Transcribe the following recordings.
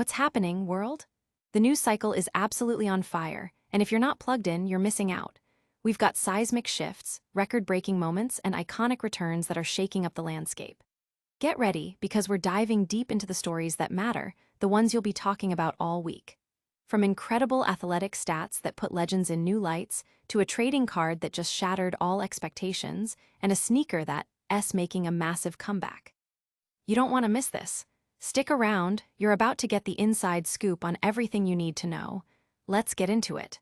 What's happening, world? The news cycle is absolutely on fire, and if you're not plugged in, you're missing out. We've got seismic shifts, record-breaking moments, and iconic returns that are shaking up the landscape. Get ready, because we're diving deep into the stories that matter, the ones you'll be talking about all week. From incredible athletic stats that put legends in new lights, to a trading card that just shattered all expectations, and a sneaker that's making a massive comeback. You don't want to miss this. Stick around, you're about to get the inside scoop on everything you need to know. Let's get into it.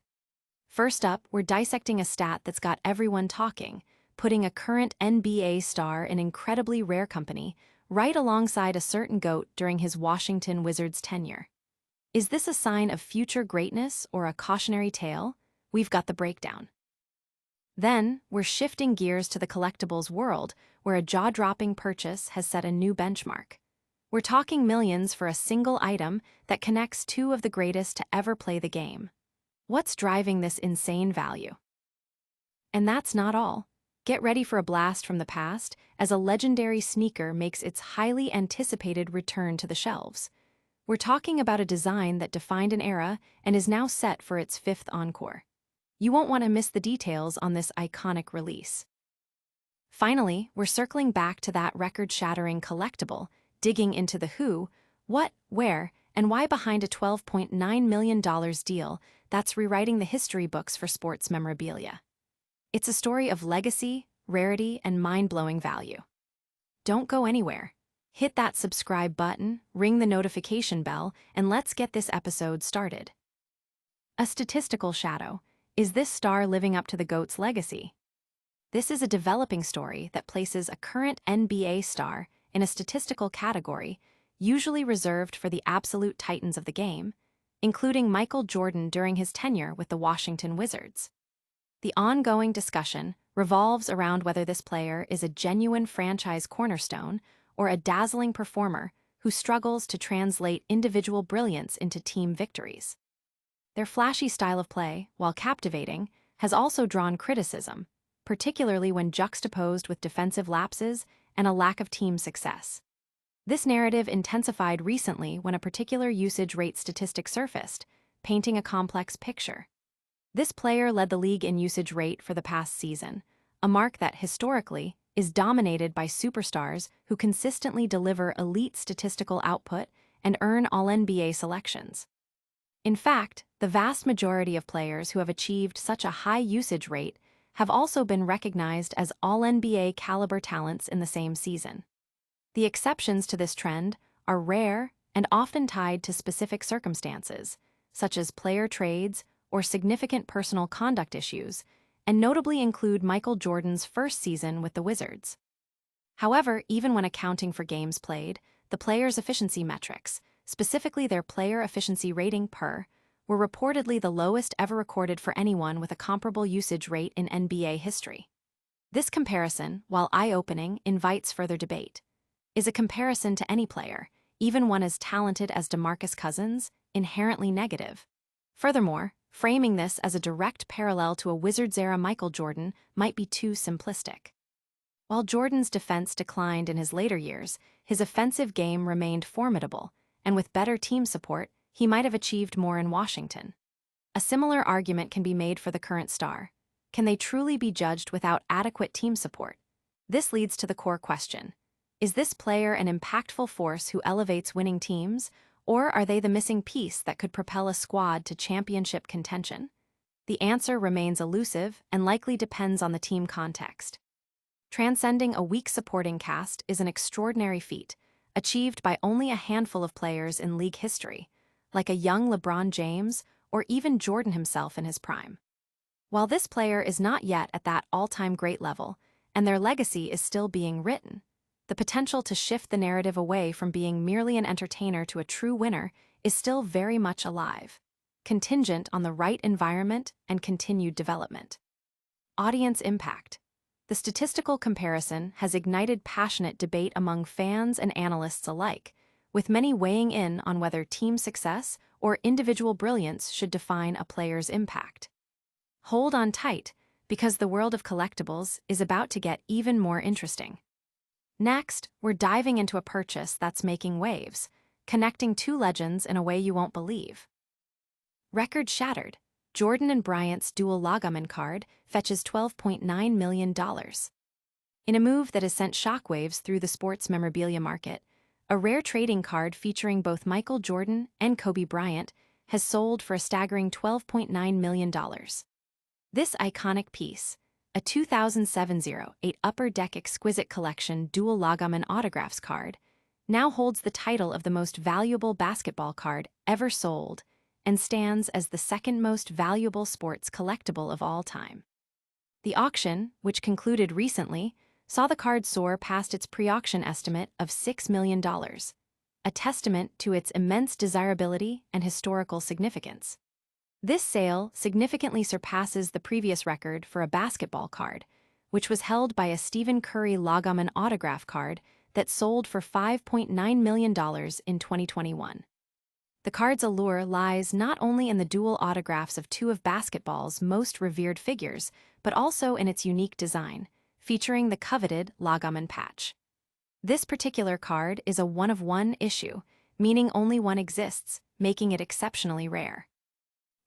First up, we're dissecting a stat that's got everyone talking, putting a current NBA star in incredibly rare company right alongside a certain GOAT during his Washington Wizards tenure. Is this a sign of future greatness or a cautionary tale? We've got the breakdown. Then, we're shifting gears to the collectibles world, where a jaw-dropping purchase has set a new benchmark. We're talking millions for a single item that connects two of the greatest to ever play the game. What's driving this insane value? And that's not all. Get ready for a blast from the past as a legendary sneaker makes its highly anticipated return to the shelves. We're talking about a design that defined an era and is now set for its fifth encore. You won't want to miss the details on this iconic release. Finally, we're circling back to that record-shattering collectible, digging into the who, what, where, and why behind a $12.9 million deal that's rewriting the history books for sports memorabilia. It's a story of legacy, rarity, and mind-blowing value. Don't go anywhere. Hit that subscribe button, ring the notification bell, and let's get this episode started. A statistical shadow. Is this star living up to the GOAT's legacy? This is a developing story that places a current NBA star in a statistical category, usually reserved for the absolute titans of the game, including Michael Jordan during his tenure with the Washington Wizards. The ongoing discussion revolves around whether this player is a genuine franchise cornerstone or a dazzling performer who struggles to translate individual brilliance into team victories. Their flashy style of play, while captivating, has also drawn criticism, particularly when juxtaposed with defensive lapses and a lack of team success. This narrative intensified recently when a particular usage rate statistic surfaced, painting a complex picture. This player led the league in usage rate for the past season, a mark that, historically, is dominated by superstars who consistently deliver elite statistical output and earn All-NBA selections. In fact, the vast majority of players who have achieved such a high usage rate have also been recognized as All-NBA caliber talents in the same season. The exceptions to this trend are rare and often tied to specific circumstances, such as player trades or significant personal conduct issues, and notably include Michael Jordan's first season with the Wizards. However, even when accounting for games played, the players' efficiency metrics, specifically their player efficiency rating per, were reportedly the lowest ever recorded for anyone with a comparable usage rate in NBA history. This comparison, while eye-opening, invites further debate. Is a comparison to any player, even one as talented as DeMarcus Cousins, inherently negative? Furthermore, framing this as a direct parallel to a Wizards-era Michael Jordan might be too simplistic. While Jordan's defense declined in his later years, his offensive game remained formidable, and with better team support, he might have achieved more in Washington. A similar argument can be made for the current star. Can they truly be judged without adequate team support? This leads to the core question. Is this player an impactful force who elevates winning teams, or are they the missing piece that could propel a squad to championship contention? The answer remains elusive and likely depends on the team context. Transcending a weak supporting cast is an extraordinary feat, achieved by only a handful of players in league history, like a young LeBron James or even Jordan himself in his prime. While this player is not yet at that all-time great level, and their legacy is still being written, the potential to shift the narrative away from being merely an entertainer to a true winner is still very much alive, contingent on the right environment and continued development. Audience impact. The statistical comparison has ignited passionate debate among fans and analysts alike, with many weighing in on whether team success or individual brilliance should define a player's impact. Hold on tight, because the world of collectibles is about to get even more interesting. Next, we're diving into a purchase that's making waves, connecting two legends in a way you won't believe. Record shattered. Jordan and Bryant's dual Lagaman card fetches $12.9 million. In a move that has sent shockwaves through the sports memorabilia market, a rare trading card featuring both Michael Jordan and Kobe Bryant has sold for a staggering $12.9 million. This iconic piece, a 2007-08 Upper Deck Exquisite Collection dual Lagaman autographs card, now holds the title of the most valuable basketball card ever sold and stands as the second most valuable sports collectible of all time. The auction, which concluded recently, saw the card soar past its pre-auction estimate of $6 million, a testament to its immense desirability and historical significance. This sale significantly surpasses the previous record for a basketball card, which was held by a Stephen Curry Lagaman autograph card that sold for $5.9 million in 2021. The card's allure lies not only in the dual autographs of two of basketball's most revered figures, but also in its unique design, featuring the coveted Lagaman patch. This particular card is a one-of-one issue, meaning only one exists, making it exceptionally rare.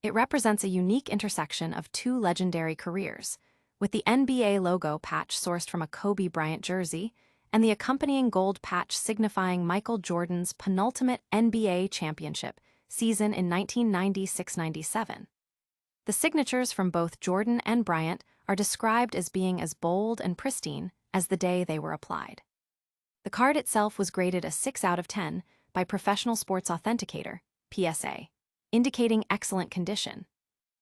It represents a unique intersection of two legendary careers, with the NBA logo patch sourced from a Kobe Bryant jersey and the accompanying gold patch signifying Michael Jordan's penultimate NBA championship season in 1996-97. The signatures from both Jordan and Bryant are described as being as bold and pristine as the day they were applied. The card itself was graded a 6 out of 10 by Professional Sports Authenticator, PSA, indicating excellent condition.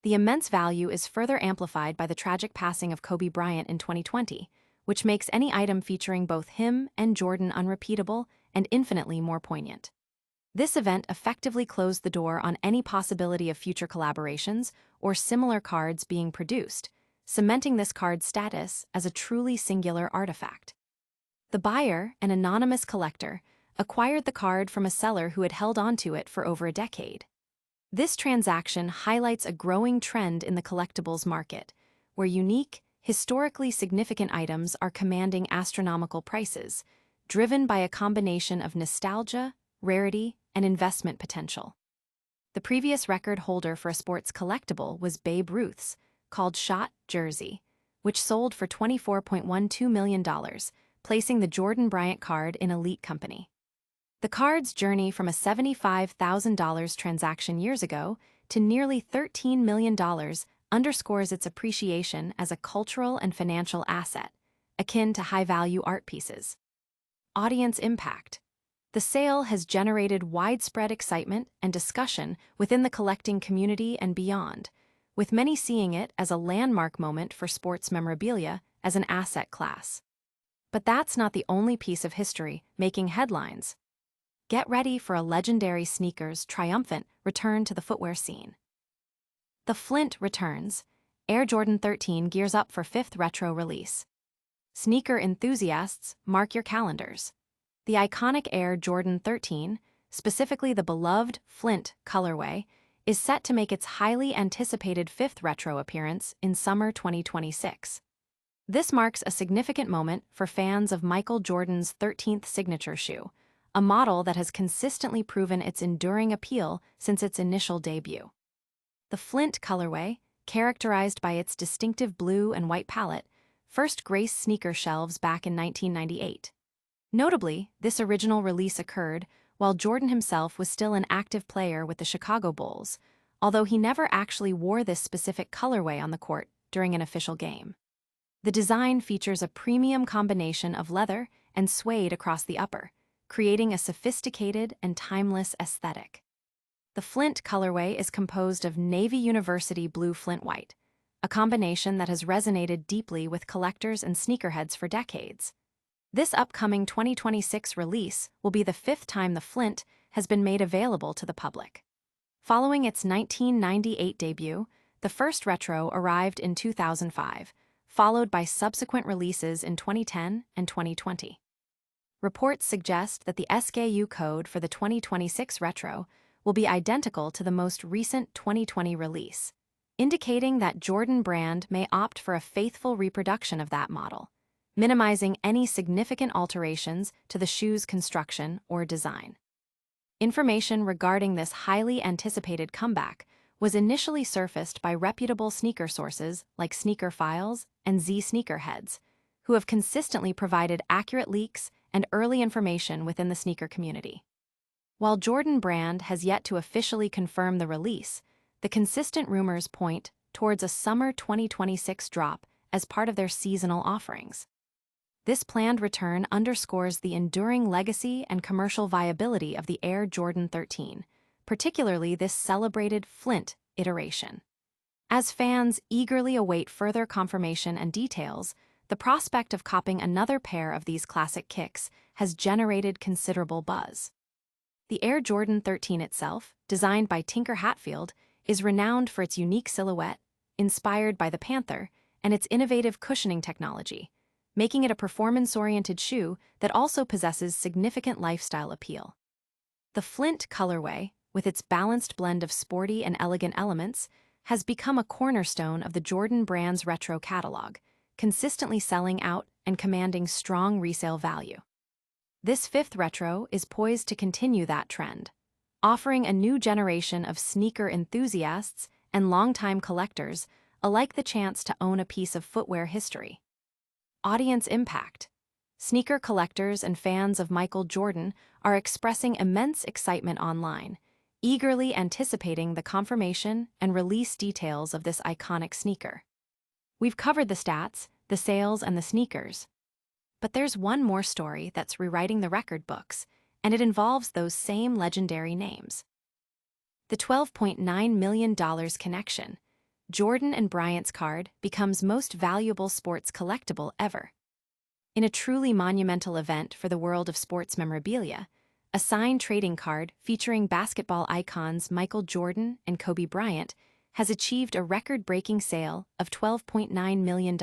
The immense value is further amplified by the tragic passing of Kobe Bryant in 2020, which makes any item featuring both him and Jordan unrepeatable and infinitely more poignant. This event effectively closed the door on any possibility of future collaborations or similar cards being produced, cementing this card's status as a truly singular artifact. The buyer, an anonymous collector, acquired the card from a seller who had held onto it for over a decade. This transaction highlights a growing trend in the collectibles market, where unique, historically significant items are commanding astronomical prices, driven by a combination of nostalgia, rarity, and investment potential. The previous record holder for a sports collectible was Babe Ruth's, called Shot jersey, which sold for $24.12 million, placing the Jordan Bryant card in elite company. The card's journey from a $75,000 transaction years ago to nearly $13 million underscores its appreciation as a cultural and financial asset, akin to high-value art pieces. Audience impact. The sale has generated widespread excitement and discussion within the collecting community and beyond, with many seeing it as a landmark moment for sports memorabilia as an asset class. But that's not the only piece of history making headlines. Get ready for a legendary sneaker's triumphant return to the footwear scene. The Flint returns. Air Jordan 13 gears up for fifth retro release. Sneaker enthusiasts, mark your calendars. The iconic Air Jordan 13, specifically the beloved Flint colorway, is set to make its highly anticipated fifth retro appearance in summer 2026. This marks a significant moment for fans of Michael Jordan's 13th signature shoe, a model that has consistently proven its enduring appeal since its initial debut. The Flint colorway, characterized by its distinctive blue and white palette, first graced sneaker shelves back in 1998. Notably, this original release occurred while Jordan himself was still an active player with the Chicago Bulls, although he never actually wore this specific colorway on the court during an official game. The design features a premium combination of leather and suede across the upper, creating a sophisticated and timeless aesthetic. The Flint colorway is composed of Navy University blue Flint white, a combination that has resonated deeply with collectors and sneakerheads for decades. This upcoming 2026 release will be the fifth time the Flint has been made available to the public. Following its 1998 debut, the first retro arrived in 2005, followed by subsequent releases in 2010 and 2020. Reports suggest that the SKU code for the 2026 retro will be identical to the most recent 2020 release, indicating that Jordan Brand may opt for a faithful reproduction of that model, minimizing any significant alterations to the shoe's construction or design. Information regarding this highly anticipated comeback was initially surfaced by reputable sneaker sources like Sneaker Files and Z Sneakerheads, who have consistently provided accurate leaks and early information within the sneaker community. While Jordan Brand has yet to officially confirm the release, the consistent rumors point towards a summer 2026 drop as part of their seasonal offerings. This planned return underscores the enduring legacy and commercial viability of the Air Jordan 13, particularly this celebrated Flint iteration. As fans eagerly await further confirmation and details, the prospect of copping another pair of these classic kicks has generated considerable buzz. The Air Jordan 13 itself, designed by Tinker Hatfield, is renowned for its unique silhouette, inspired by the Panther, and its innovative cushioning technology, making it a performance-oriented shoe that also possesses significant lifestyle appeal. The Flint colorway, with its balanced blend of sporty and elegant elements, has become a cornerstone of the Jordan Brand's retro catalog, consistently selling out and commanding strong resale value. This fifth retro is poised to continue that trend, offering a new generation of sneaker enthusiasts and longtime collectors alike the chance to own a piece of footwear history. Audience impact. Sneaker collectors and fans of Michael Jordan are expressing immense excitement online, eagerly anticipating the confirmation and release details of this iconic sneaker. We've covered the stats, the sales, and the sneakers. But there's one more story that's rewriting the record books, and it involves those same legendary names. The $12.9 million connection. Jordan and Bryant's card becomes most valuable sports collectible ever. In a truly monumental event for the world of sports memorabilia, a signed trading card featuring basketball icons Michael Jordan and Kobe Bryant has achieved a record-breaking sale of $12.9 million.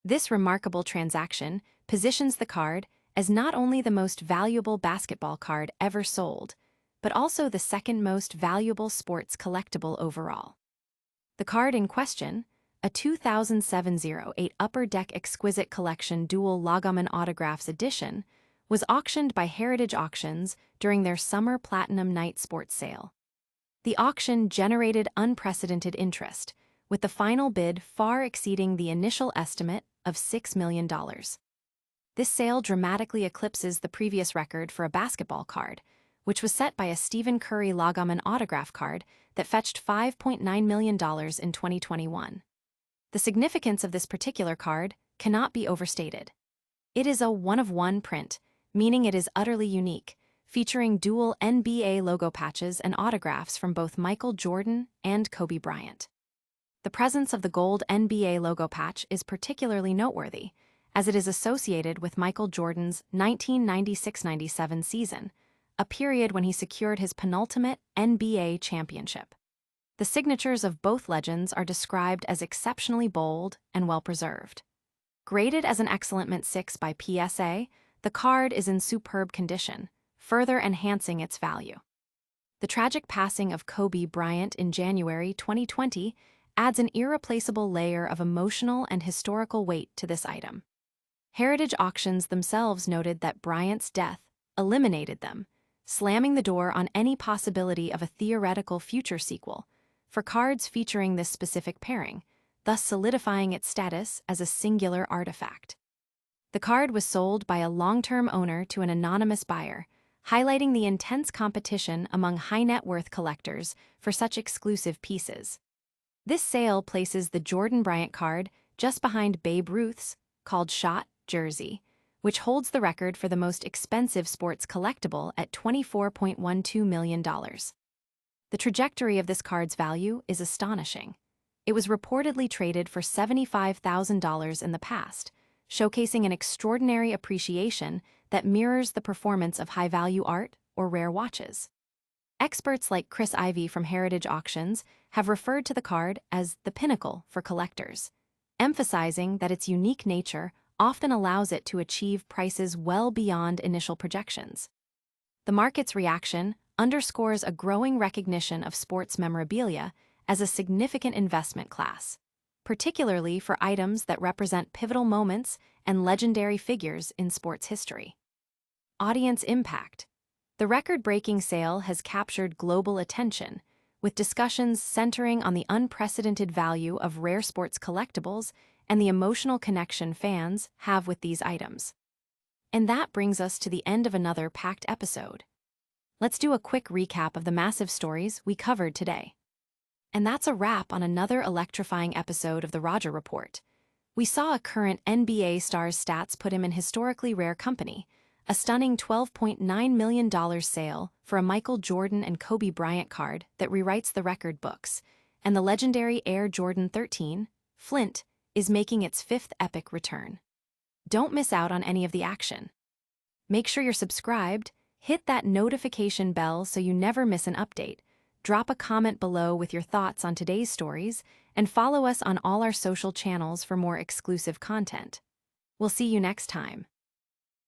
This remarkable transaction positions the card as not only the most valuable basketball card ever sold, but also the second most valuable sports collectible overall. The card in question, a 2007-08 Upper Deck Exquisite Collection Dual Logomon Autographs Edition, was auctioned by Heritage Auctions during their Summer Platinum Night Sports Sale. The auction generated unprecedented interest, with the final bid far exceeding the initial estimate of $6 million. This sale dramatically eclipses the previous record for a basketball card, which was set by a Stephen Curry Logomon autograph card that fetched $5.9 million in 2021. The significance of this particular card cannot be overstated. It is a one-of-one print, meaning it is utterly unique, featuring dual NBA logo patches and autographs from both Michael Jordan and Kobe Bryant. The presence of the gold NBA logo patch is particularly noteworthy, as it is associated with Michael Jordan's 1996-97 season, a period when he secured his penultimate NBA championship. The signatures of both legends are described as exceptionally bold and well-preserved. Graded as an excellent mint 6 by PSA, the card is in superb condition, further enhancing its value. The tragic passing of Kobe Bryant in January 2020 adds an irreplaceable layer of emotional and historical weight to this item. Heritage Auctions themselves noted that Bryant's death eliminated them, slamming the door on any possibility of a theoretical future sequel for cards featuring this specific pairing, thus solidifying its status as a singular artifact. The card was sold by a long-term owner to an anonymous buyer, highlighting the intense competition among high-net-worth collectors for such exclusive pieces. This sale places the Jordan Bryant card just behind Babe Ruth's, called Shot, jersey, which holds the record for the most expensive sports collectible at $24.12 million. The trajectory of this card's value is astonishing. It was reportedly traded for $75,000 in the past, showcasing an extraordinary appreciation that mirrors the performance of high-value art or rare watches. Experts like Chris Ivey from Heritage Auctions have referred to the card as the pinnacle for collectors, emphasizing that its unique nature often allows it to achieve prices well beyond initial projections. The market's reaction underscores a growing recognition of sports memorabilia as a significant investment class, particularly for items that represent pivotal moments and legendary figures in sports history. Audience impact. The record-breaking sale has captured global attention, with discussions centering on the unprecedented value of rare sports collectibles and the emotional connection fans have with these items. And that brings us to the end of another packed episode. Let's do a quick recap of the massive stories we covered today. And that's a wrap on another electrifying episode of the Roger Report. We saw a current NBA star's stats put him in historically rare company, a stunning $12.9 million sale for a Michael Jordan and Kobe Bryant card that rewrites the record books, and the legendary Air Jordan 13, Flint, is making its fifth epic return. Don't miss out on any of the action. Make sure you're subscribed, hit that notification bell so you never miss an update, drop a comment below with your thoughts on today's stories, and follow us on all our social channels for more exclusive content. We'll see you next time.